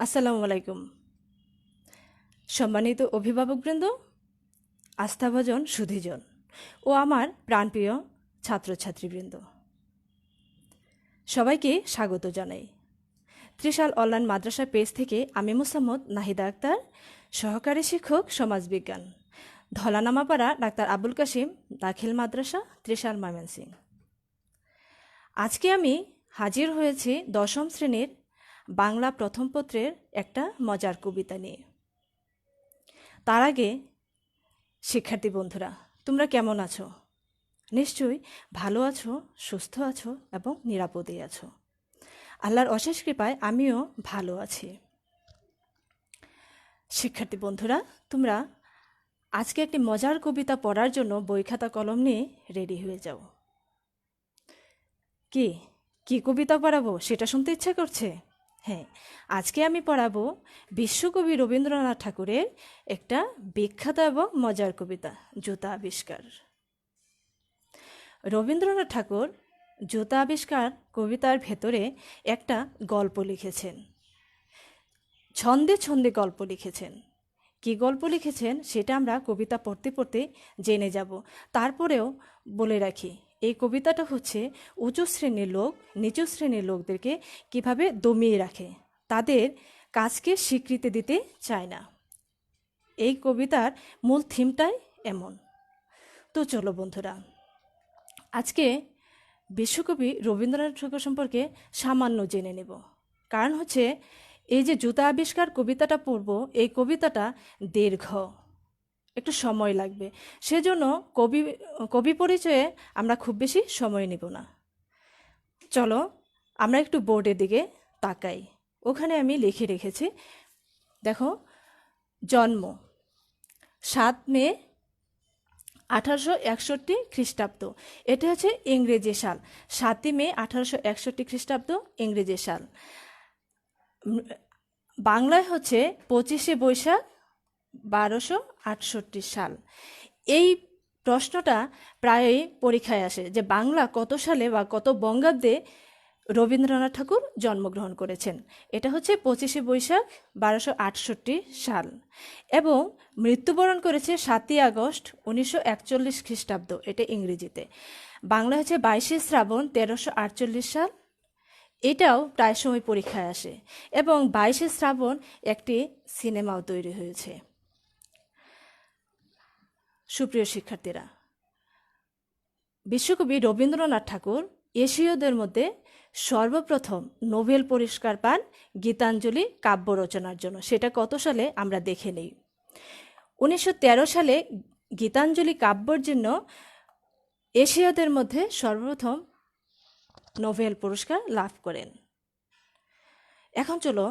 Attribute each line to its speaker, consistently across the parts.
Speaker 1: আসসালামু আলাইকুম। সম্মানিত অভিভাবকবৃন্দ, আস্থাভাজন সুধীজন ও আমার প্রাণপ্রিয় ছাত্রছাত্রীবৃন্দ, সবাইকে স্বাগত জানাই। ত্রিশাল অনলাইন মাদ্রাসা পেজ থেকে আমি মুসাম্মদ নাহিদা আক্তার, সহকারী শিক্ষক সমাজবিজ্ঞান, ধলানামাপাড়া ডাক্তার আবুল কাশিম দাখিল মাদ্রাসা, ত্রিশাল ময়মনসিংহ। আজকে আমি হাজির হয়েছি দশম শ্রেণীর বাংলা প্রথম পত্রের একটা মজার কবিতা নিয়ে। তার আগে শিক্ষার্থী বন্ধুরা, তোমরা কেমন আছো? নিশ্চয়ই ভালো আছো, সুস্থ আছো এবং নিরাপদে আছো। আল্লাহর অশেষ কৃপায় আমিও ভালো আছি। শিক্ষার্থী বন্ধুরা, তোমরা আজকে একটি মজার কবিতা পড়ার জন্য বই খাতা কলম নিয়ে রেডি হয়ে যাও। কি কি কবিতা পড়াবো সেটা শুনতে ইচ্ছা করছে? হ্যাঁ, আজকে আমি পড়াবো বিশ্বকবি রবীন্দ্রনাথ ঠাকুরের একটা বিখ্যাত এবং মজার কবিতা, জুতা আবিষ্কার। রবীন্দ্রনাথ ঠাকুর জুতা আবিষ্কার কবিতার ভেতরে একটা গল্প লিখেছেন, ছন্দে ছন্দে গল্প লিখেছেন। কি গল্প লিখেছেন সেটা আমরা কবিতা পড়তে পড়তে জেনে যাব। তারপরেও বলে রাখি, এই কবিতাটা হচ্ছে উঁচু শ্রেণীর লোক নিচু শ্রেণীর লোকদেরকে কিভাবে দমিয়ে রাখে, তাদের কাজকে স্বীকৃতি দিতে চায় না। এই কবিতার মূল থিমটাই এমন। তো চলো বন্ধুরা, আজকে বিশ্বকবি রবীন্দ্রনাথ ঠাকুর সম্পর্কে সামান্য জেনে নেব। কারণ হচ্ছে, এই যে জুতা আবিষ্কার কবিতাটা পড়ব, এই কবিতাটা দীর্ঘ, একটু সময় লাগবে। সেজন্য কবি পরিচয়ে আমরা খুব বেশি সময় নেব না। চলো আমরা একটু বোর্ডের দিকে তাকাই। ওখানে আমি লিখে রেখেছি, দেখো, জন্ম 7 মে 1861 খ্রিস্টাব্দ। এটা হচ্ছে ইংরেজি সাল। 7 মে 1861 খ্রিস্টাব্দ ইংরেজি সাল। বাংলায় হচ্ছে 25শে বৈশাখ 1268 সাল। এই প্রশ্নটা প্রায়ই পরীক্ষায় আসে যে বাংলা কত সালে বা কত বঙ্গাব্দে রবীন্দ্রনাথ ঠাকুর জন্মগ্রহণ করেছেন। এটা হচ্ছে 25শে বৈশাখ 1268 সাল এবং মৃত্যুবরণ করেছে 7ই আগস্ট 1941 খ্রিস্টাব্দ, এটা ইংরেজিতে। বাংলা হচ্ছে 22শে শ্রাবণ 1348 সাল। এটাও প্রায় সময় পরীক্ষায় আসে এবং 22শে শ্রাবণ একটি সিনেমাও তৈরি হয়েছে। সুপ্রিয় শিক্ষার্থীরা, বিশ্বকবি রবীন্দ্রনাথ ঠাকুর এশীয়দের মধ্যে সর্বপ্রথম নোবেল পুরস্কার পান গীতাঞ্জলি কাব্য রচনার জন্য। সেটা কত সালে আমরা দেখে নেই। 1913 সালে গীতাঞ্জলি কাব্যর জন্য এশীয়দের মধ্যে সর্বপ্রথম নোবেল পুরস্কার লাভ করেন। এখন চলো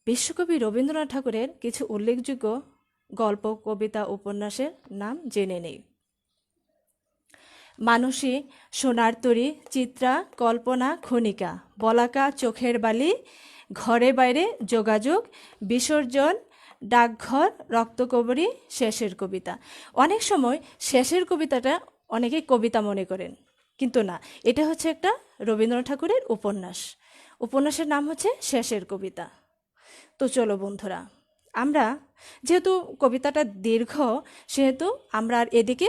Speaker 1: বিশ্বকবি রবীন্দ্রনাথ ঠাকুরের কিছু উল্লেখযোগ্য গল্প, কবিতা, উপন্যাসের নাম জেনে নেই। মানসী, সোনার তরী, চিত্রা, কল্পনা, খনিকা, বলাকা, চোখের বালি, ঘরে বাইরে, যোগাযোগ, বিসর্জন, ডাকঘর, রক্তকবরী, শেষের কবিতা। অনেক সময় শেষের কবিতাটা অনেকে কবিতা মনে করেন, কিন্তু না, এটা হচ্ছে একটা রবীন্দ্রনাথ ঠাকুরের উপন্যাস। উপন্যাসের নাম হচ্ছে শেষের কবিতা। তো চলো বন্ধুরা, আমরা যেহেতু কবিতাটা দীর্ঘ, সেহেতু আমরা আর এদিকে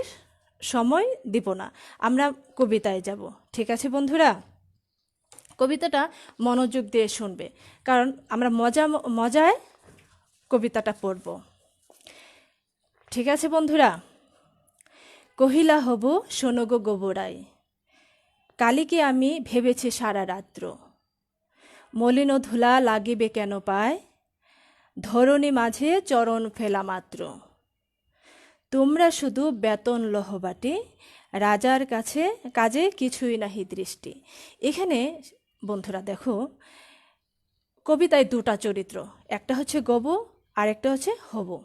Speaker 1: সময় দিব না, আমরা কবিতায় যাব। ঠিক আছে বন্ধুরা, কবিতাটা মনোযোগ দিয়ে শুনবে, কারণ আমরা মজায় কবিতাটা পড়ব। ঠিক আছে বন্ধুরা? কহিলা হবু শোনো গো গোবরাই, কালিকে আমি ভেবেছি সারা রাত্র, মলিন ধুলা লাগিবে কেন পায়, ধরণী মাঝে চরণ ফেলা মাত্র, তোমরা শুধু বেতন লহবাটি, রাজার কাছে কাজে কিছুই নাহি দৃষ্টি। এখানে বন্ধুরা দেখো, কবিতায় দুটা চরিত্র, একটা হচ্ছে গবু আর একটা হচ্ছে হবু।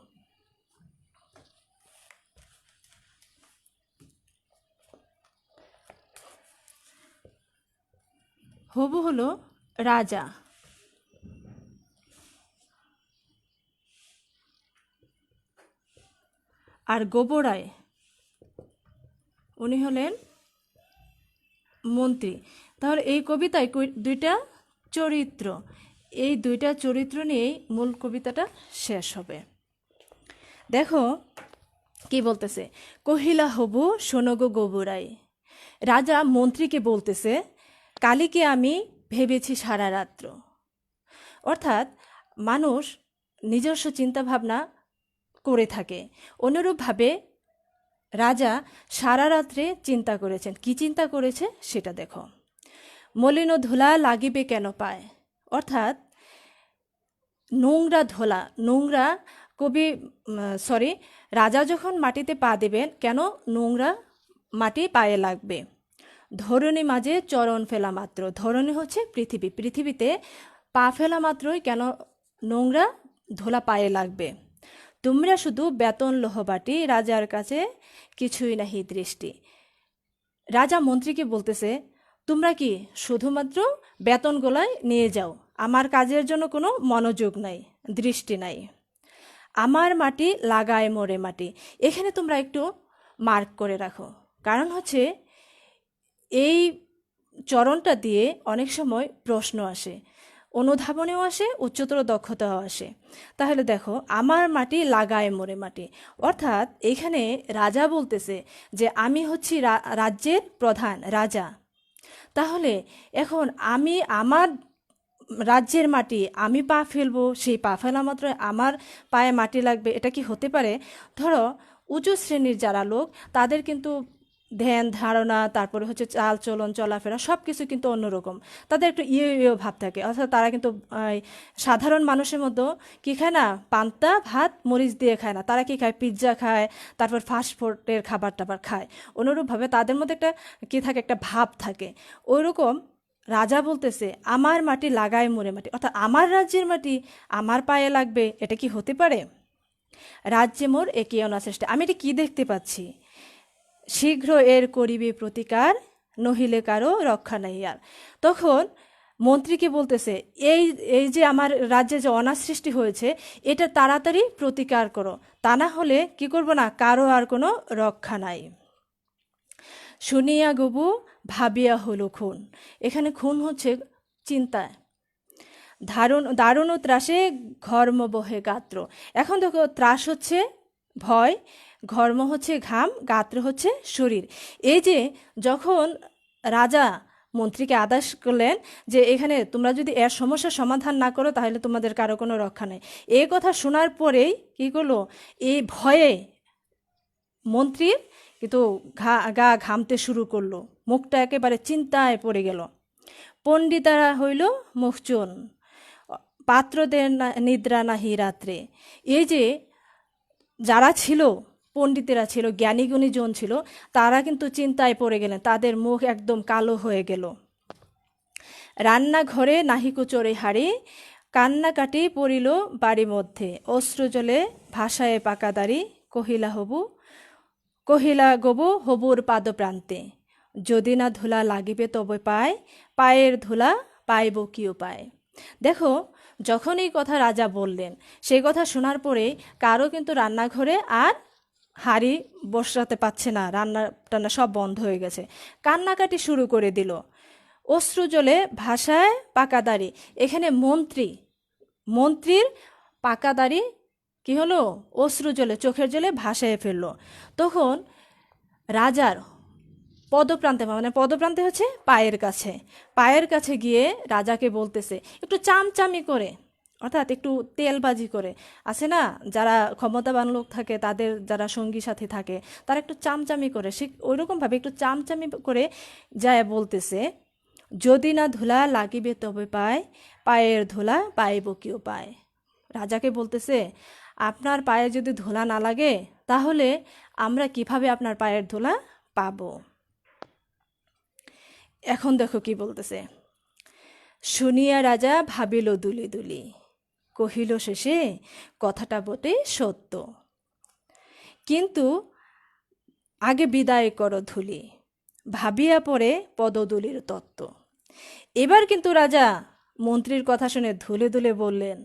Speaker 1: হবু হলো রাজা, আর গোবরায় উনি হলেন মন্ত্রী। তাহলে এই কবিতায় দুইটা চরিত্র, এই দুইটা চরিত্র নিয়েই মূল কবিতাটা শেষ হবে। দেখো কি বলতেছে, কহিলা হবু শোনো গো গবুরাই। রাজা মন্ত্রীকে বলতেছে, কালীকে আমি ভেবেছি সারা রাত্র। অর্থাৎ মানুষ নিজস্ব চিন্তাভাবনা করে থাকে, অনুরূপভাবে রাজা সারা রাত্রে চিন্তা করেছেন। কি চিন্তা করেছে সেটা দেখো। মলিন ধুলা লাগিবে কেন পায়, অর্থাৎ নোংরা ধোলা, নোংরা রাজা যখন মাটিতে পা দেবেন, কেন নোংরা মাটি পায়ে লাগবে। ধরণী মাঝে চরণ ফেলা মাত্র, ধরণী হচ্ছে পৃথিবী, পৃথিবীতে পা ফেলা মাত্রই কেন নোংরা ধোলা পায়ে লাগবে। তোমরা শুধু বেতন লোহবাটি, রাজার কাছে কিছুই নাহি দৃষ্টি। রাজা মন্ত্রীকে বলতেছে, তোমরা কি শুধুমাত্র বেতন গোলায় নিয়ে যাও, আমার কাজের জন্য কোনো মনোযোগ নাই, দৃষ্টি নাই। আমার মাটি লাগায় মোরে মাটি, এখানে তোমরা একটু মার্ক করে রাখো, কারণ হচ্ছে এই চরণটা দিয়ে অনেক সময় প্রশ্ন আসে, অনুধাবনেও আসে, উচ্চতর দক্ষতাও আসে। তাহলে দেখো, আমার মাটি লাগায় মোরে মাটি, অর্থাৎ এখানে রাজা বলতেছে যে আমি হচ্ছি রাজ্যের প্রধান রাজা, তাহলে এখন আমি আমার রাজ্যের মাটি আমি পা ফেলবো, সেই পা ফেলা মাত্র আমার পায়ে মাটি লাগবে, এটা কি হতে পারে? ধরো উঁচু শ্রেণীর যারা লোক, তাদের কিন্তু ধ্যান ধারণা, তারপরে হচ্ছে চাল চলন চলাফেরা সব কিছু কিন্তু অন্যরকম, তাদের একটু ইয়ে ভাব থাকে। অর্থাৎ তারা কিন্তু সাধারণ মানুষের মতো কি খায় না, পান্তা ভাত মরিচ দিয়ে খায় না, তারা কি খায়, পিৎজা খায়, তারপর ফাস্টফুডের খাবার টাবার খায়। অনুরূপভাবে তাদের মধ্যে একটা কি থাকে, একটা ভাব থাকে। ওইরকম রাজা বলতেছে, আমার মাটি লাগায় মোরে মাটি, অর্থাৎ আমার রাজ্যের মাটি আমার পায়ে লাগবে, এটা কি হতে পারে? রাজ্যে মোর একে অনাচেষ্টা, আমি এটা কি দেখতে পাচ্ছি, শীঘ্র এর করিবে প্রতিকার, নহিলে কারো রক্ষা নাই আর। তখন মন্ত্রীকে বলতেছে, এই এই যে আমার রাজ্যে যে অনার সৃষ্টি হয়েছে, এটা তাড়াতাড়ি প্রতিকার করো, তা না হলে কি করবো না, কারো আর কোনো রক্ষা নাই। শুনিয়া গবু ভাবিয়া হলো খুন, এখানে খুন হচ্ছে চিন্তায়। দারুণ ত্রাসে ঘর্ম বহে গাত্র, এখন দেখো ত্রাস হচ্ছে ভয়, ঘর্ম হচ্ছে ঘাম, গাত্র হচ্ছে শরীর। এই যে যখন রাজা মন্ত্রীকে আদেশ করলেন যে এখানে তোমরা যদি এর সমস্যার সমাধান না করো তাহলে তোমাদের কারো কোনো রক্ষা নেই, এই কথা শোনার পরেই কি করলো, এই ভয়ে মন্ত্রীর কিন্তু গা ঘামতে শুরু করলো, মুখটা একেবারে চিন্তায় পড়ে গেল। পণ্ডিতারা হইল মুখচুন, পাত্রদের নিদ্রা নাহি রাত্রে। এই যে যারা ছিল, পণ্ডিতেরা ছিল, জ্ঞানীগুণী জন ছিল, তারা কিন্তু চিন্তায় পড়ে গেলেন, তাদের মুখ একদম কালো হয়ে গেল। রান্নাঘরে নাহিকো চড়ে হাড়ি, কান্নাকাটি পড়িল বাড়ি মধ্যে, অশ্রু জলে ভাষায় পাকা দাড়ি, কহিলা গবু হবুর পাদপ্রান্তে, যদি না ধুলা লাগিবে তবে পায়, পায়ের ধুলা পাইব কি উপায়। দেখো, যখন এই কথা রাজা বললেন, সেই কথা শোনার পরে কারো কিন্তু রান্নাঘরে আর হাঁড়ি বসাতে পারছে না, রান্না টান্না সব বন্ধ হয়ে গেছে, কান্নাকাটি শুরু করে দিল। অশ্রু জলে ভাষায় পাকা দাড়ি, এখানে মন্ত্রীর পাকা দাড়ি কি হলো, অশ্রু জলে, চোখের জলে ভাসায় ফেললো। তখন রাজার পদপ্রান্তে, মানে পদপ্রান্তে হচ্ছে পায়ের কাছে গিয়ে রাজাকে বলতেছে একটু চামচামি করে, অর্থাৎ একটু তেলবাজি করে, আছে না যারা ক্ষমতাবান লোক থাকে, তাদের যারা সঙ্গী সাথী থাকে, তারা একটু চামচামি করে, সে ওইরকমভাবে একটু চামচামি করে যায় বলতেছে, যদি না ধুলা লাগিবে তবে পায়, পায়ের ধুলা পাইব কি উপায়। রাজাকে বলতেছে, আপনার পায়ে যদি ধুলা না লাগে তাহলে আমরা কিভাবে আপনার পায়ের ধুলা পাবো। এখন দেখো কি বলতেছে, শুনিয়া রাজা ভাবিল দুলি দুলি, কহিল শেষে কথাটা বটে সত্য, কিন্তু আগে বিদায় করো ধুলি, ভাবিয়া পরে পদদুলির তত্ত্ব। এবার কিন্তু রাজা মন্ত্রীর কথা শুনে ধুলে ধুলে বললেন,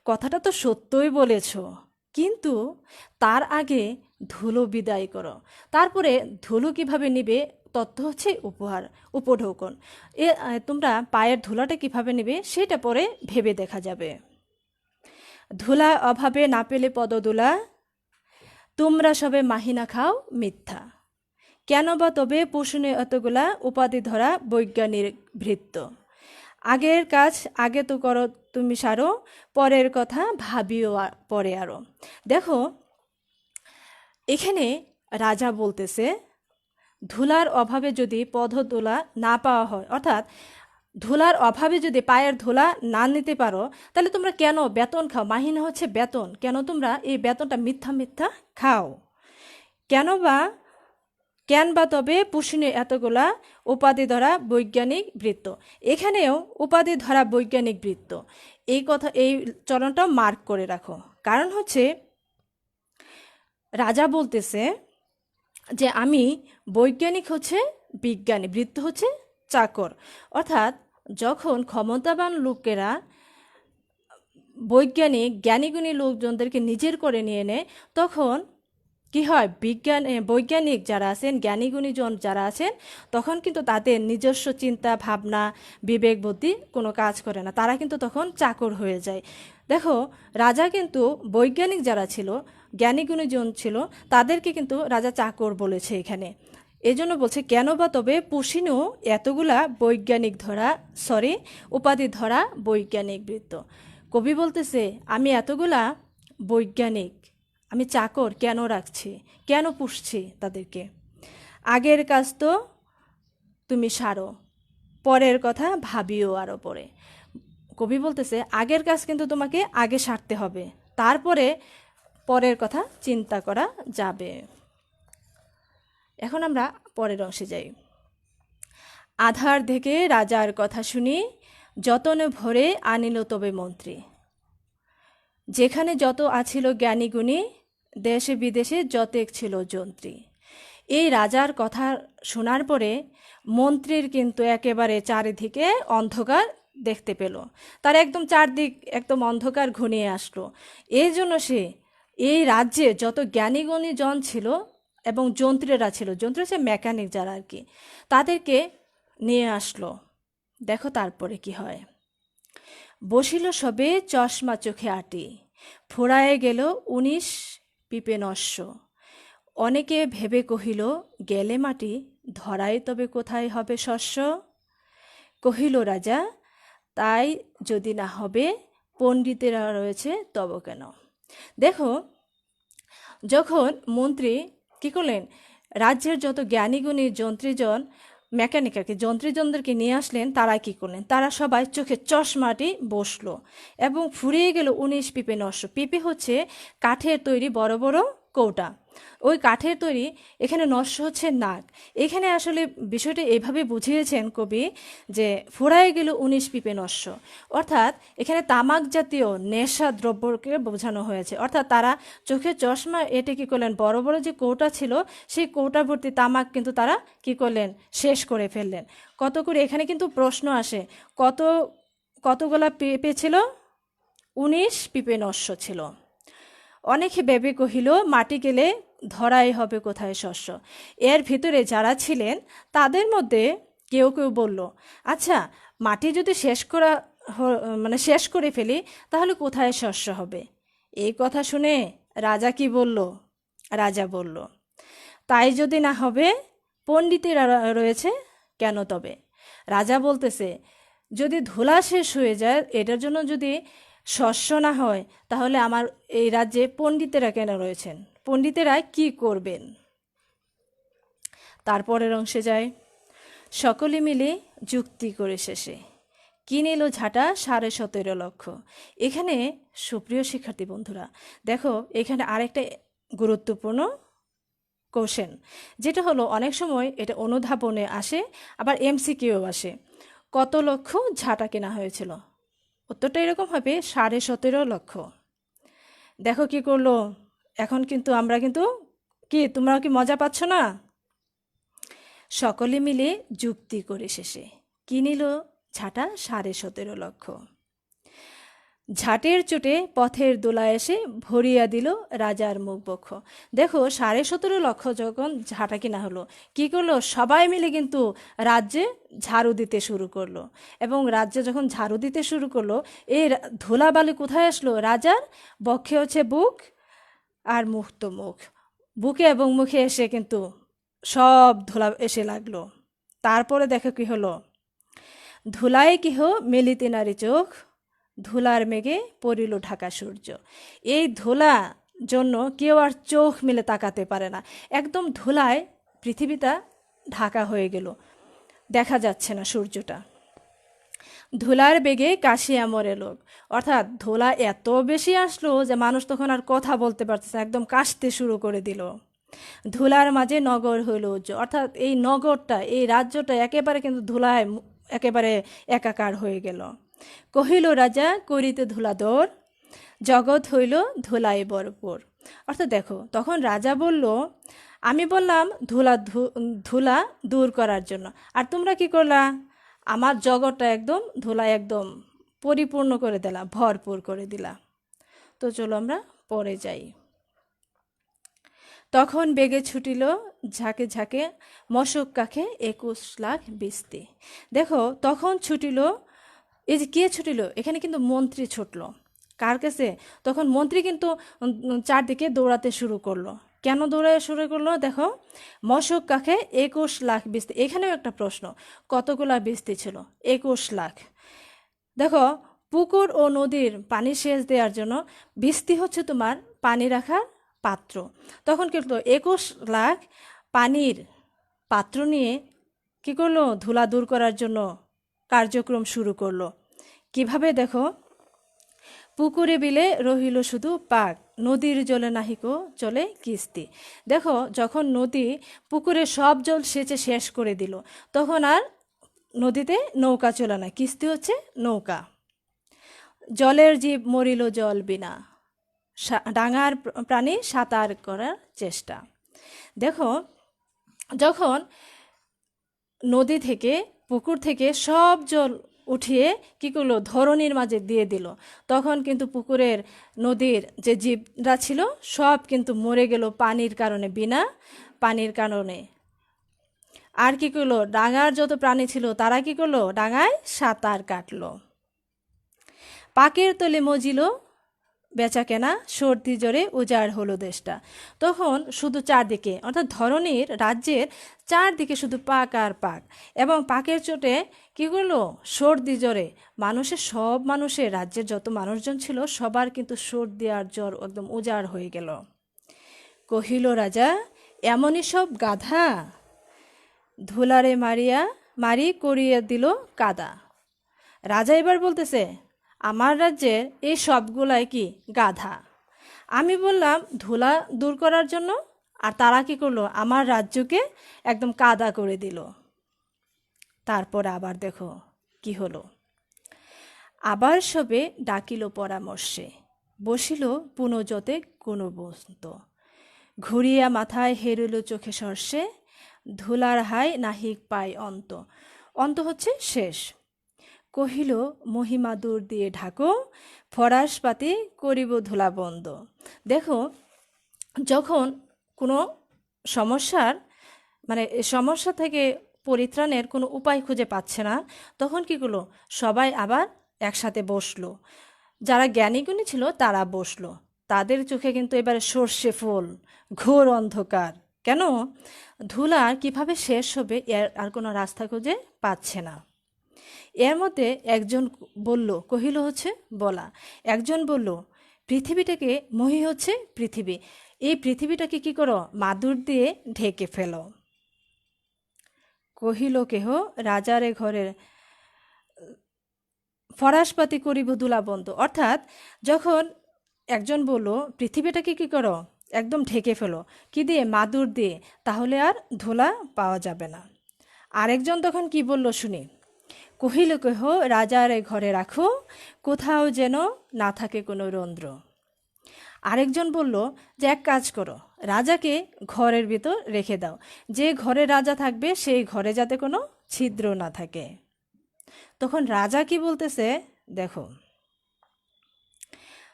Speaker 1: কথাটা তো সত্যই বলেছ, কিন্তু তার আগে ধুলো বিদায় করো। তারপরে ধুলো কিভাবে নিবে তত্ত্ব হচ্ছে উপহার উপঢৌকন। তোমরা পায়ের ধুলাটা কিভাবে নেবে সেটা পরে ভেবে দেখা যাবে। ধুলা অভাবে না পেলে পদদুলা, তোমরা সবে মাহিনা খাও মিথ্যা। কেন বা তবে পোষণে এতগুলা উপাধি ধরা বৈজ্ঞানিক ভৃত্য। আগের কাজ আগে তো করো তুমি সারো, পরের কথা ভাবিও পরে আরো। দেখো এখানে রাজা বলতেছে ধুলার অভাবে যদি পদধুলা না পাওয়া হয়, অর্থাৎ ধুলার অভাবে যদি পায়ের ধুলা না নিতে পারো, তাহলে তোমরা কেন বেতন খাও? মাহিনা হচ্ছে বেতন, কেন তোমরা এই বেতনটা মিথ্যা মিথ্যা খাও? কেন বা তবে পুষিনে এতগুলা উপাধি ধরা বৈজ্ঞানিক বৃত্ত। এখানেও উপাধি ধরা বৈজ্ঞানিক বৃত্ত, এই চরণটা মার্ক করে রাখো। কারণ হচ্ছে রাজা বলতেছে যে আমি বৈজ্ঞানিক হচ্ছে বিজ্ঞানী, বৃত্ত হচ্ছে চাকর। অর্থাৎ যখন ক্ষমতাবান লোকেরা বৈজ্ঞানিক জ্ঞানীগুণী লোকজনদেরকে নিজের করে নিয়ে নেয়, তখন কি হয়, বৈজ্ঞানিক যারা আছেন, জ্ঞানীগুণীজন যারা আছেন, তখন কিন্তু তাদের নিজস্ব চিন্তা ভাবনা বিবেক বুদ্ধি কোনো কাজ করে না, তারা কিন্তু তখন চাকর হয়ে যায়। দেখো রাজা কিন্তু বৈজ্ঞানিক যারা ছিল, জ্ঞানীগুণীজন ছিল, তাদেরকে কিন্তু রাজা চাকর বলেছে এখানে। এজন্য বলছে কেন বা তবে পুষিনও এতগুলা উপাধি ধরা বৈজ্ঞানিক বৃত্ত। কবি বলতেছে আমি এতগুলা বৈজ্ঞানিক, আমি চাকর কেন রাখছি, কেন পুষছি তাদেরকে? আগের কাজ তো তুমি সারো, পরের কথা ভাবিও আরও পরে। কবি বলতেছে আগের কাজ কিন্তু তোমাকে আগে সারতে হবে, তারপরে পরের কথা চিন্তা করা যাবে। এখন আমরা পরের অংশে যাই। আধার থেকে রাজার কথা শুনি, যতনে ভরে আনিল তবে মন্ত্রী। যেখানে যত আছিল জ্ঞানীগুণী, দেশে বিদেশে যতেক ছিল যন্ত্রী। এই রাজার কথা শোনার পরে মন্ত্রীর কিন্তু একেবারে চারিদিকে অন্ধকার দেখতে পেল, তার একদম চারদিক একদম অন্ধকার ঘনিয়ে আসলো। এই জন্য সে এই রাজ্যে যত জ্ঞানীগুণী জন ছিল এবং যন্ত্রীরা ছিল, যন্ত্রী হচ্ছে মেকানিক যারা আর কি, তাদেরকে নিয়ে আসলো। দেখো তারপরে কি হয়। বসিল সবে চশমা চোখে আটি, ফুরায়ে গেল 19 পিপে নস্য। অনেকে ভেবে কহিল গেলে মাটি, ধরাই তবে কোথায় হবে শস্য। কহিল রাজা তাই যদি না হবে, পণ্ডিতেরা রয়েছে তব কেন। দেখো যখন মন্ত্রী কি করলেন, রাজ্যের যত জ্ঞানীগুণী যন্ত্রীজন মেকানিকাকে যন্ত্রীজনদেরকে নিয়ে আসলেন, তারা কি করলেন, তারা সবাই চোখে চশমাটি বসলো এবং ফুরিয়ে গেল 19 পিপে নস্য। পিপে হচ্ছে কাঠের তৈরি বড় বড় কৌটা, ওই কাঠের তৈরি। এখানে নস্য হচ্ছে নাক। এখানে আসলে বিষয়টা এইভাবে বুঝিয়েছেন কবি যে ফুরায় গেল 19 পিপে নস্য, অর্থাৎ এখানে তামাক জাতীয় নেশা দ্রব্যকে বোঝানো হয়েছে। অর্থাৎ তারা চোখে চশমা এটে কি করলেন, বড় বড় যে কৌটা ছিল সেই কৌটা ভর্তি তামাক কিন্তু তারা কি করলেন, শেষ করে ফেললেন। কত করে, এখানে কিন্তু প্রশ্ন আসে, কতগুলা পেঁপে ছিল? 19 পিপে নস্য ছিল। অনেকে ভেবে কহিল মাটি গেলে ধরাই হবে কোথায় শস্য। এর ভিতরে যারা ছিলেন তাদের মধ্যে কেউ কেউ বলল আচ্ছা মাটি যদি শেষ করে ফেলি তাহলে কোথায় শস্য হবে। এই কথা শুনে রাজা কি বলল? রাজা বলল তাই যদি না হবে, পণ্ডিতেরা রয়েছে কেন তবে। রাজা বলতেছে যদি ধুলা শেষ হয়ে যায়, এটার জন্য যদি শস্য না হয়, তাহলে আমার এই রাজ্যে পণ্ডিতেরা কেন রয়েছেন, পণ্ডিতেরা কি করবেন। তারপরের অংশে যায়। সকলে মিলে যুক্তি করে শেষে কি নিল ঝাঁটা 17.5 লক্ষ। এখানে সুপ্রিয় শিক্ষার্থী বন্ধুরা দেখো, এখানে আরেকটা গুরুত্বপূর্ণ কোশ্চেন, যেটা হলো অনেক সময় এটা অনুধাবনে আসে, আবার এমসিকিউ আসে। কত লক্ষ ঝাঁটা কেনা হয়েছিল? উত্তরটা এরকম হবে 17.5 লক্ষ। দেখো কি করলো, এখন কিন্তু আমরা কিন্তু তোমরা কি মজা পাচ্ছ না? সকলে মিলে যুক্তি করে শেষে কি নিল ঝাঁটা 17.5 লক্ষ। ঝাঁটের চোটে পথের দোলা এসে ভরিয়া দিল রাজার মুখ বক্ষ। দেখো 17.5 লক্ষ যখন ঝাঁটা কিনা হলো, কি করলো, সবাই মিলে কিন্তু রাজ্যে ঝাড়ু দিতে শুরু করলো। এবং রাজ্যে যখন ঝাড়ু দিতে শুরু করলো, এই ধুলাবালি কোথায় আসলো, রাজার বক্ষে হচ্ছে বুক আর মুক্ত মুখ, বুকে এবং মুখে এসে কিন্তু সব ধুলা এসে লাগলো। তারপরে দেখো কি হলো, ধুলায় কেহ মেলিতে নারী চোখ, ধুলার মেঘে পড়িল ঢাকা সূর্য। এই ধুলা জন্য কেউ আর চোখ মেলে তাকাতে পারে না, একদম ধুলায় পৃথিবীটা ঢাকা হয়ে গেল, দেখা যাচ্ছে না সূর্যটা। ধুলার বেগে কাশিয়া মরে লোক, অর্থাৎ ধুলা এত বেশি আসলো যে মানুষ তখন আর কথা বলতে পারছে না, একদম কাশতে শুরু করে দিল। ধুলার মাঝে নগর হইল উজ্জ্বল, অর্থাৎ এই নগরটা, এই রাজ্যটা একেবারে কিন্তু ধুলায় একেবারে একাকার হয়ে গেল। কহিল রাজা করিতে ধুলাধর, জগৎ হইল ধুলায় ভরপুর। অর্থাৎ দেখো, তখন রাজা বলল, আমি বললাম ধুলা দূর করার জন্য, আর তোমরা কি করলা, আমার জগৎটা একদম ধুলায় একদম পরিপূর্ণ করে দিলা, ভরপুর করে দিলা। তো চলো আমরা পরে যাই। তখন বেগে ছুটিল ঝাঁকে ঝাঁকে মশক কাখে 21 লাখ বিস্তি। দেখো তখন ছুটিল, এই যে কে ছুটিল, এখানে কিন্তু মন্ত্রী ছুটলো। কার কাছে, তখন মন্ত্রী কিন্তু চারদিকে দৌড়াতে শুরু করলো। কেন দৌড়াতে শুরু করলো, দেখো, মশক কাখে 21 লাখ বিস্তি। এখানেও একটা প্রশ্ন, কতগুলা বিস্তি ছিল, 21 লাখ। দেখো, পুকুর ও নদীর পানি সেচ দেওয়ার জন্য বিস্তি হচ্ছে তোমার পানি রাখার পাত্র। তখন কিন্তু 21 লাখ পানির পাত্র নিয়ে কি করলো, ধুলা দূর করার জন্য কার্যক্রম শুরু করলো। কিভাবে, দেখো, পুকুরে বিলে রহিল শুধু পাক, নদীর জলে নাহিকো চলে কিস্তি। দেখো, যখন নদী পুকুরে সব জল সেচে শেষ করে দিল, তখন আর নদীতে নৌকা চলে না, কিস্তি হচ্ছে নৌকা। জলের জীব মরিল জল বিনা, ডাঙার প্রাণী সাঁতার করার চেষ্টা। দেখো, যখন নদী থেকে, পুকুর থেকে সব জল উঠিয়ে কি করলো, ধরণীর মাঝে দিয়ে দিল, তখন কিন্তু পুকুরের, নদীর যে জীবরা ছিল সব কিন্তু মরে গেল পানির কারণে, বিনা পানির কারণে। আর কি করলো, ডাঙার যত প্রাণী ছিল তারা কি করলো, ডাঙায় সাঁতার কাটলো। পাকের তলে মজিল বেচা কেনা, সর্দি জ্বরে উজাড় হলো দেশটা। তখন শুধু চারদিকে, অর্থাৎ ধরণীর রাজ্যের চারদিকে শুধু পাক আর পাক, এবং পাকের চোটে কি করলো, সর্দি জ্বরে সব মানুষের, রাজ্যের যত মানুষজন ছিল সবার কিন্তু সর্দি আর জ্বর একদম উজাড় হয়ে গেল। কহিল রাজা এমনই সব গাধা, ধুলারে মারি করিয়ে দিল কাদা। রাজা এবার বলতেছে, আমার রাজ্যের এই সবগুলাই কি গাধা। আমি বললাম ধুলা দূর করার জন্য, আর তারা কি করলো, আমার রাজ্যকে একদম কাদা করে দিল। তারপর আবার দেখো কি হলো, আবার সবে ডাকিল পরামর্শে, বসিল পুনঃযতে কোনো বস্ত, ঘুরিয়া মাথায় হেরুল চোখে সর্ষে, ধুলার হাই নাহিক পায় অন্ত। অন্ত হচ্ছে শেষ। কহিল মহিমা দূর দিয়ে ঢাকো, ফরাসপাতি করিব ধুলা বন্ধ। দেখো, যখন কোনো সমস্যার, সমস্যা থেকে পরিত্রাণের কোনো উপায় খুঁজে পাচ্ছে না, তখন কি করলো, সবাই আবার একসাথে বসলো। যারা জ্ঞানীগুণী ছিল তারা বসলো, তাদের চোখে কিন্তু এবারে সর্ষে ফুল, ঘোর অন্ধকার। কেন, ধুলা কিভাবে শেষ হবে এর আর কোনো রাস্তা খুঁজে পাচ্ছে না। এর মধ্যে একজন বলল, কহিল হচ্ছে বলা, একজন বলল, পৃথিবীটাকে মহি হচ্ছে পৃথিবী, এই পৃথিবীটাকে কি করো, মাদুর দিয়ে ঢেকে ফেলো। কহিল কেহ রাজারে ঘরের ফরাসপাতি করিব ধুলা বন্ধ। অর্থাৎ যখন একজন বলল পৃথিবীটাকে কি করো, একদম ঢেকে ফেলো, কি দিয়ে, মাদুর দিয়ে, তাহলে আর ধুলা পাওয়া যাবে না। আরেকজন তখন কি বলল শুনি, কহিল কেহ রাজার ঘরে রাখো, কোথাও যেন না থাকে কোনো রন্ধ্র। আরেকজন বলল যে এক কাজ করো, রাজাকে ঘরের ভিতর রেখে দাও, যে ঘরে রাজা থাকবে সেই ঘরে যাতে কোনো ছিদ্র না থাকে। তখন রাজা কি বলতেছে দেখো,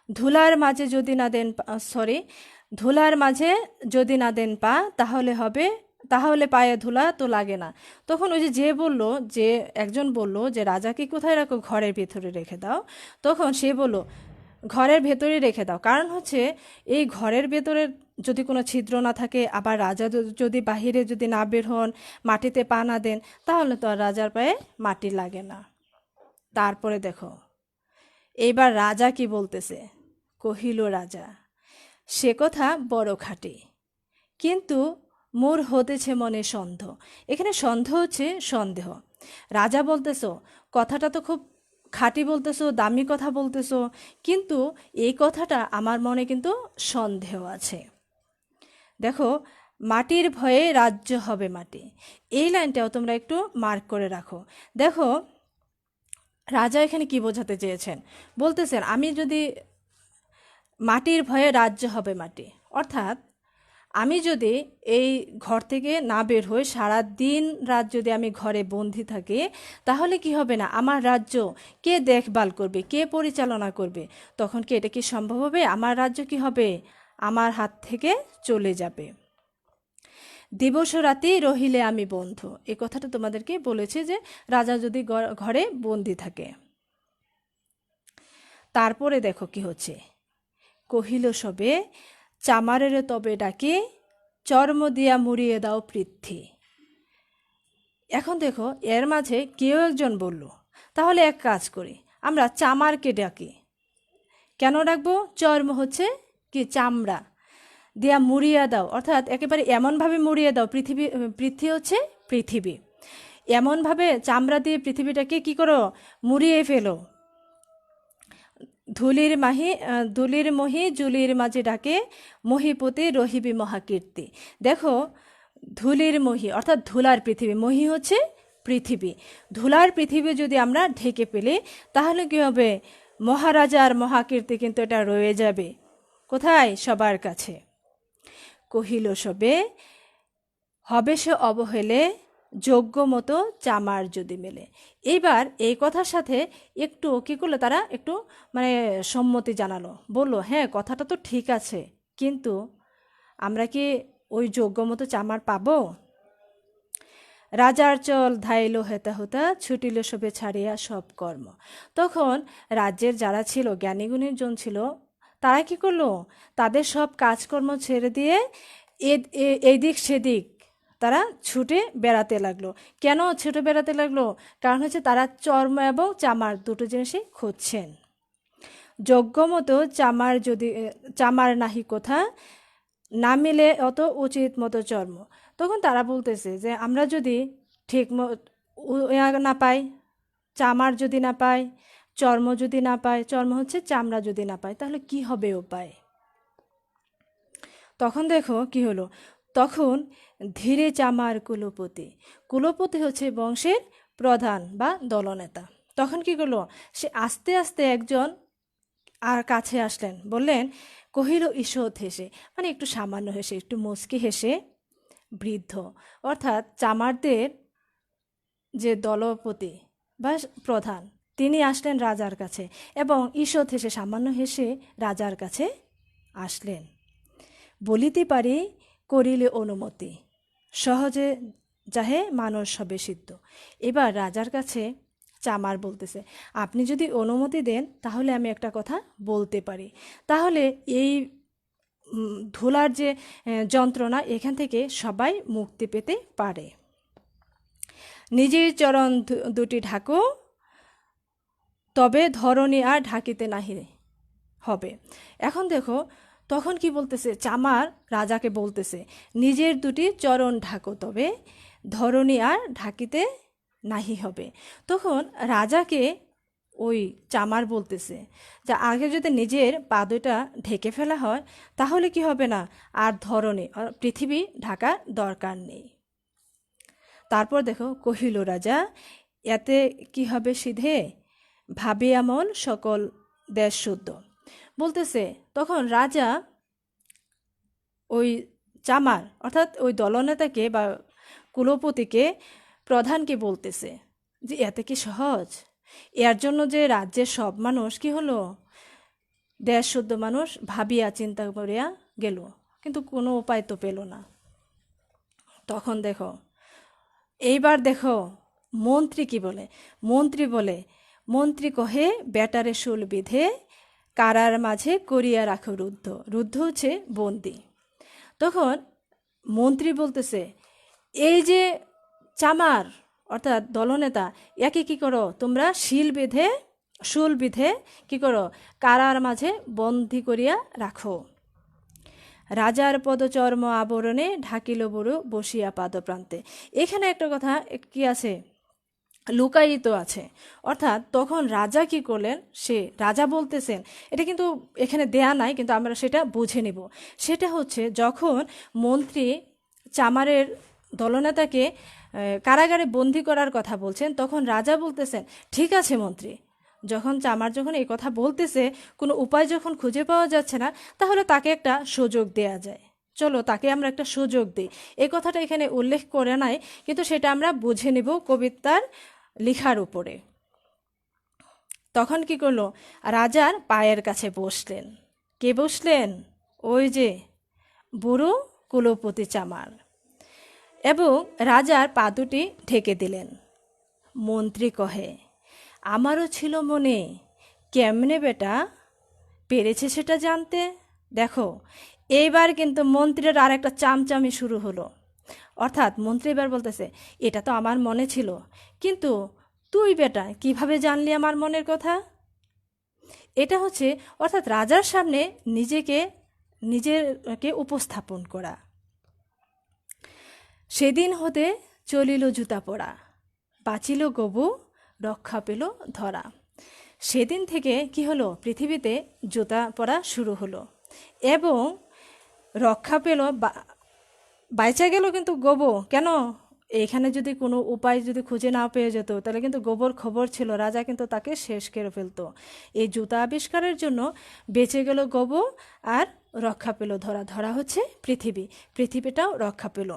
Speaker 1: ধুলার মাঝে যদি না দেন সরি, ধুলার মাঝে যদি না দেন পা, তাহলে পায়ে ধুলা তো লাগে না। তখন ওই যে বলল, যে একজন বলল যে রাজাকে কোথায় রাখো, ঘরের ভেতরে রেখে দাও। তখন সে বলল ঘরের ভেতরে রেখে দাও, কারণ হচ্ছে এই ঘরের ভেতরে যদি কোনো ছিদ্র না থাকে, আবার রাজা যদি বাহিরে যদি না বের হন, মাটিতে পা না দেন, তাহলে তো আর রাজার পায়ে মাটি লাগে না। তারপরে দেখো এইবার রাজা কি বলতেছে, কহিল রাজা সে কথা বড় খাঁটি, কিন্তু মোর হতেছে মনে সন্দেহ। এখানে সন্দেহ হচ্ছে সন্দেহ। রাজা বলতেছো কথাটা তো খুব খাঁটি বলতেছো, দামি কথা বলতেছো, কিন্তু এই কথাটা আমার মনে কিন্তু সন্দেহ আছে। দেখো, মাটির ভয়ে রাজ্য হবে মাটি, এই লাইনটাও তোমরা একটু মার্ক করে রাখো। দেখো রাজা এখানে কি বোঝাতে চেয়েছেন, বলতেছেন আমি যদি মাটির ভয়ে রাজ্য হবে মাটি, অর্থাৎ আমি যদি এই ঘর থেকে না বের হই, সারা দিন রাত যদি আমি ঘরে বন্দি থাকি, তাহলে কি হবে না, আমার রাজ্য কে দেখভাল করবে, কে পরিচালনা করবে? তখন কি এটা কি সম্ভব হবে? আমার রাজ্য কি হবে, আমার হাত থেকে চলে যাবে। দিবস রাতি রহিলে আমি বন্ধু, এই কথাটা তোমাদেরকে বলেছে যে রাজা যদি ঘরে বন্দি থাকে। তারপরে দেখো কি হচ্ছে, কহিল সবে চামারের তবে ডাকি, চর্ম দিয়া মুড়িয়ে দাও পৃথ্বী। এখন দেখো এর মাঝে কেউ একজন বলল তাহলে এক কাজ করি, আমরা চামারকে ডাকি। কেন ডাকবো? চর্ম হচ্ছে কি, চামড়া দিয়া মুড়িয়ে দাও, অর্থাৎ একেবারে এমনভাবে মুড়িয়ে দাও, পৃথ্বী হচ্ছে পৃথিবী, এমনভাবে চামড়া দিয়ে পৃথিবীটাকে কি করো, মুড়িয়ে ফেলো। ধুলির মহি জুলির মাঝে ডাকে, মহিপতি রহিবি মহাকীর্তি। দেখো ধুলির মহি অর্থাৎ ধুলার পৃথিবী, মহি হচ্ছে পৃথিবী, ধুলার পৃথিবী যদি আমরা ঢেকে ফেলি, তাহলে কি হবে, মহারাজার মহাকীর্তি কিন্তু এটা রয়ে যাবে কোথায়, সবার কাছে। কহিল সবে হবে সে অবহেলে, যোগ্য মতো চামার যদি মেলে। এইবার এই কথার সাথে একটু কী করলো, তারা একটু মানে সম্মতি জানালো, বললো হ্যাঁ কথাটা তো ঠিক আছে, কিন্তু আমরা কি ওই যোগ্য মতো চামার পাবো? রাজার চল ধাইল হেতা হতা, ছুটিল সবে ছাড়িয়া সব কর্ম। তখন রাজ্যের যারা ছিল, জ্ঞানীগুণীর জন ছিল, তারা কি করলো, তাদের সব কাজকর্ম ছেড়ে দিয়ে এদিক সেদিক তারা ছুটে বেড়াতে লাগলো। কেন ছুটে বেড়াতে লাগলো? কারণ হচ্ছে তারা চর্ম এবং চামার দুটো জিনিসই খুঁজছেন। যোগ্য মতো চামার নাহি কোথা, না মিলে অত উচিত মতো চর্ম। তখন তারা বলতেছে যে আমরা যদি ঠিক না পাই, চামার যদি না পাই, চর্ম যদি না পাই, চর্ম হচ্ছে চামড়া যদি না পাই, তাহলে কি হবে উপায়? তখন দেখো কি হলো, তখন ধীরে চামার কুলপতি, কুলপতি হচ্ছে বংশের প্রধান বা দলনেতা, তখন কি করলো, সে আস্তে আস্তে একজন আর কাছে আসলেন, বললেন কহিল ঈষৎ হেসে, মানে একটু সামান্য হেসে, একটু মুচকি হেসে, বৃদ্ধ অর্থাৎ চামারদের যে দলপতি বা প্রধান, তিনি আসলেন রাজার কাছে এবং ঈষৎ হেসে, সামান্য হেসে রাজার কাছে আসলেন। বলিতে পারি করিলে অনুমতি, সহজে যাহে মানুষ হবে সিদ্ধ। এবার রাজার কাছে চামার বলতেছে আপনি যদি অনুমতি দেন তাহলে আমি একটা কথা বলতে পারি, তাহলে এই ধুলার যে যন্ত্রণা, এখান থেকে সবাই মুক্তি পেতে পারে। নিজের চরণ দুটি ঢাকো, তবে ধরণী আর ঢাকিতে নাহি হবে। এখন দেখো তখন কি বলতেছে, চামার রাজাকে বলতেছে নিজের দুটি চরণ ঢাকো, তবে ধরণী আর ঢাকিতে নাহি হবে। তখন রাজাকে ওই চামার বলতেছে যে আগে যদি নিজের পা দুটা ঢেকে ফেলা হয়, তাহলে কি হবে না, আর ধরণী পৃথিবী ঢাকার দরকার নেই। তারপর দেখো কহিল রাজা এতে কি হবে সিধে, ভাবি আমল সকল দেশ শুদ্ধ। বলতেছে তখন রাজা ওই চামার অর্থাৎ ওই দলনেতাকে বা কুলপতিকে, প্রধানকে বলতেছে যে এতে কি সহজ, এর জন্য যে রাজ্যের সব মানুষ কি হলো, দেশ শুদ্ধ মানুষ ভাবিয়া চিন্তা করিয়া গেল, কিন্তু কোনো উপায় তো পেল না। তখন দেখো, এইবার দেখো মন্ত্রী কি বলে। মন্ত্রী কহে বেটারে শুল বিধে কারার মাঝে করিয়া রাখো রুদ্ধ। রুদ্ধ হচ্ছে বন্দি। তখন মন্ত্রী বলতেছে, এই যে চামার অর্থাৎ দলনেতা, একে কি করো তোমরা শুল বিধে কি করো কারার মাঝে বন্দি করিয়া রাখো। রাজার পদচর্ম আবরণে ঢাকিল বুড়ো বসিয়া পাদপ্রান্তে। এখানে একটা কথা কি আছে, লুকায়িত আছে। অর্থাৎ তখন রাজা কি করলেন, রাজা বলতেছেন, এটা কিন্তু এখানে দেয়া নাই, কিন্তু আমরা সেটা বুঝে নিব। সেটা হচ্ছে যখন মন্ত্রী চামারের দলনেতাকে কারাগারে বন্দি করার কথা বলছেন, তখন রাজা বলতেছেন, ঠিক আছে মন্ত্রী, চামার যখন এই কথা বলতেছে, কোনো উপায় যখন খুঁজে পাওয়া যাচ্ছে না, তাহলে তাকে একটা সুযোগ দেয়া যায়, চলো তাকে আমরা একটা সুযোগ দিই। এই কথাটা এখানে উল্লেখ করে নাই, কিন্তু সেটা আমরা বুঝে নিব কবিতার লেখার উপরে। তখন কি করলো, রাজার পায়ের কাছে বসলেন। কে বসলেন? ওই যে বুড়ো কুলপতি চামার, এবং রাজার পা দুটি ঢেকে দিলেন। মন্ত্রী কহে, আমারও ছিল মনে, কেমনে বেটা পেরেছে সেটা জানতে। দেখো, এইবার কিন্তু মন্ত্রীর আর একটা চামচামি শুরু হলো। অর্থাৎ মন্ত্রী এবার বলতেছে, এটা তো আমার মনে ছিল, কিন্তু তুই বেটা কিভাবে জানলি আমার মনের কথা। এটা হচ্ছে অর্থাৎ রাজার সামনে নিজেকে উপস্থাপন করা। সেদিন হতে চলিল জুতা পরা, বাঁচিল গবু রক্ষা পেল ধরা। সেদিন থেকে কি হলো, পৃথিবীতে জুতা পরা শুরু হলো, এবং রক্ষা পেল, বাইচা গেল কিন্তু গবু। কেন? এখানে যদি কোনো উপায় যদি খুঁজে না পেয়ে যেত, তাহলে কিন্তু গোবর খবর ছিল, রাজা কিন্তু তাকে শেষ করে ফেলতো। এই জুতা আবিষ্কারের জন্য বেঁচে গেল গবু, আর রক্ষা পেল ধরা। ধরা হচ্ছে পৃথিবীটাও রক্ষা পেল।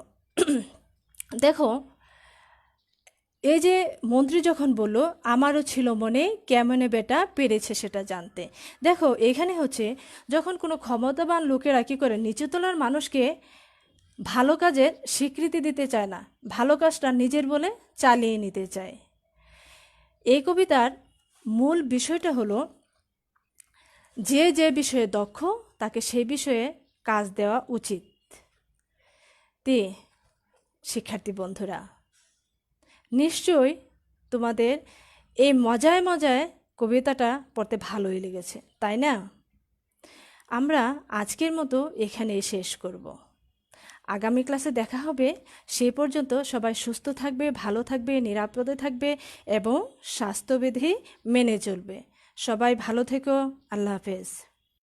Speaker 1: দেখো, এই যে মন্ত্রী যখন বলল, আমারও ছিল মনে, কেমনে বেটা পেরেছে সেটা জানতে। দেখো, এখানে হচ্ছে যখন কোনো ক্ষমতাবান লোকেরা কি করে, নিচুতলার মানুষকে ভালো কাজের স্বীকৃতি দিতে চায় না, ভালো কাজটা নিজের বলে চালিয়ে নিতে চায়। এই কবিতার মূল বিষয়টা হলো, যে বিষয়ে দক্ষ তাকে সেই বিষয়ে কাজ দেওয়া উচিত। শিক্ষার্থী বন্ধুরা, নিশ্চয়ই তোমাদের এই মজায় কবিতাটা পড়তে ভালোই লেগেছে, তাই না? আমরা আজকের মতো এখানেই শেষ করব। আগামী ক্লাসে দেখা হবে। সেই পর্যন্ত সবাই সুস্থ থাকবে, ভালো থাকবে, নিরাপদে থাকবে এবং স্বাস্থ্যবিধি মেনে চলবে। সবাই ভালো থেকো। আল্লাহ হাফেজ।